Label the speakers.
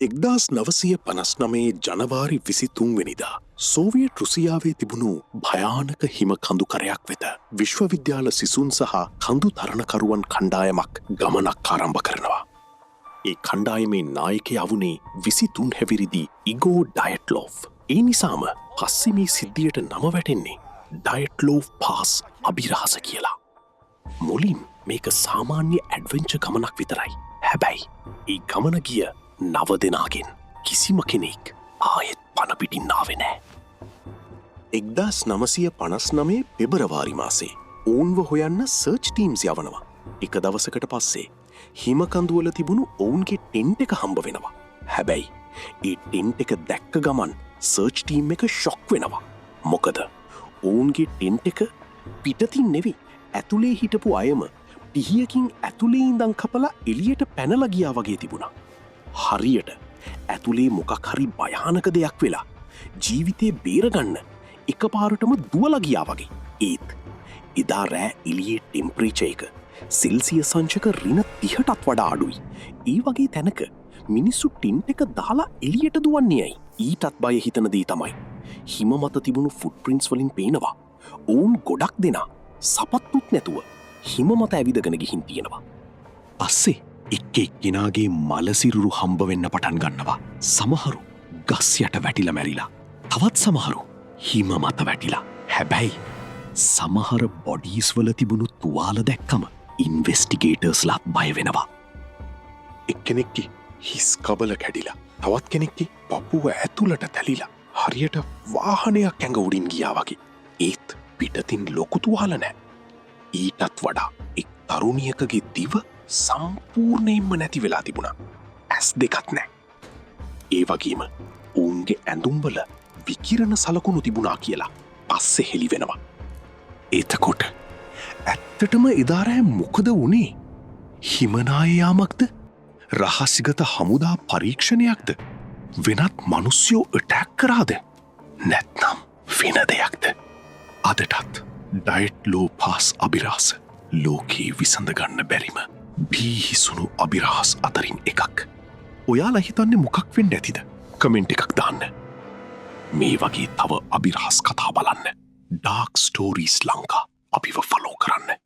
Speaker 1: 1959 ජනවාරි 23 වෙනිදා සෝවියට් රුසියාවේ තිබුණු භයානක හිම කඳුකරයක් වෙත විශ්වවිද්‍යාල සිසුන් සහ කඳු තරණකරුවන් කණ්ඩායමක් ගමනක් ආරම්භ කරනවා. ඒ කණ්ඩායමේ නායකයා වුණේ 23 හැවිරිදි ඉගෝ ඩයට්ලෝව්. ඒ නිසාම පස්සේ මේ සිද්ධියට නම වැටෙන්නේ ඩයට්ලෝව් පාස් අභිරහස කියලා. මුලින් මේක සාමාන්‍ය ඇඩ්වෙන්චර් ගමනක් විතරයි. හැබැයි ඒ ගමන ගිය 9 දෙනාගෙන් කිසිම කෙනෙක් ආයෙත් පණපිටින් ආවේ නෑ. 1959 පෙබරවාරි මාසේ ඔවුන්ව හොයන්න සර්ච් ටීම්ස් යවනවා. එක දවසකට පස්සේ හිමකඳුවල තිබුණු ඔවුන්ගේ ටෙන්ට් එක හම්බ වෙනවා. හැබැයි ඒ ටෙන්ට් එක දැක්ක ගමන් සර්ච් ටීම් එක ෂොක් වෙනවා. මොකද ඔවුන්ගේ ටෙන්ට් එක පිටතින් නෙවි ඇතුලේ හිටපු අයම පිහියකින් ඇතුලේ ඉඳන් කපලා එළියට පැනලා ගියා වගේ තිබුණා. හරියට ඇතුලේ මොකක් හරි භයානක දෙයක් වෙලා ජීවිතේ බේරගන්න එකපාරටම දුවලා ගියා වගේ. ඒත් එදා රෑ එළියේ ටෙම්පරේචර් එක සෙල්සියස් අංශක -30ටත් වඩා අඩුයි. ඒ වගේ තැනක මිනිස්සු ටින්ට් එක දාලා එළියට දුවන්නේ ඇයි? ඊටත් බය හිතන දේ තමයි හිම මත තිබුණු ෆුට්ප්‍රින්ට්ස් වලින් පේනවා ඔවුන් ගොඩක් දෙනා සපත්තුත් නැතුව හිම මත ඇවිදගෙන ගිහින් තියෙනවා. පස්සේ එක්කෙනාගේ මලසිරුරු හම්බ වෙන්න පටන් ගන්නවා. සමහරු ගස් යට වැටිලා මැරිලා. තවත් සමහරු හිම මත වැටිලා. හැබැයි සමහර බොඩීස් වල තිබුණු තුවාල දැක්කම ඉන්වෙස්ටිගේටර්ස්ලාත් බය වෙනවා. එක්කෙනෙක්ගේ හිස් කබල කැඩිලා. තවත් කෙනෙක්ගේ පපුව ඇතුළට තැලිලා. හරියට වාහනයක් ඇඟ උඩින් ගියා වගේ. ඒත් පිටතින් ලොකු තුවාල නැහැ. ඊටත් වඩා එක් තරුණියකගේ දිව සම්පූර්ණයෙන්ම නැති වෙලා තිබුණා. ඇස් දෙකත් නෑ. ඒ වගේම ඔවුන්ගේ ඇඳුම්වල විකිරණ සලකුණු තිබුණා කියලා පස්සේ හෙළි වෙනවා. එතකොට ඇත්තටම එදා රෑ මොකද වුණේ? හිමනායයාමක්ද? රහසිගත හමුදා පරීක්ෂණයක්ද? වෙනත් මිනිස්සුયો ඇටැක් කරාද? නැත්නම් වෙන දෙයක්ද? අදටත් ඩයට්ලෝව් පාස් අභිරහස ලෝකේ විසඳගන්න බැරිම බීහිසුණු අභිරහස් අතරින් එකක්. ඔයාලා හිතන්නේ මොකක් වෙන්න ඇතිද? කමෙන්ට් එකක් දාන්න. මේ වගේ තව අභිරහස් කතා බලන්න ඩාර්ක් ස්ටෝරීස් ලංකා අපිව ෆලෝ කරන්න.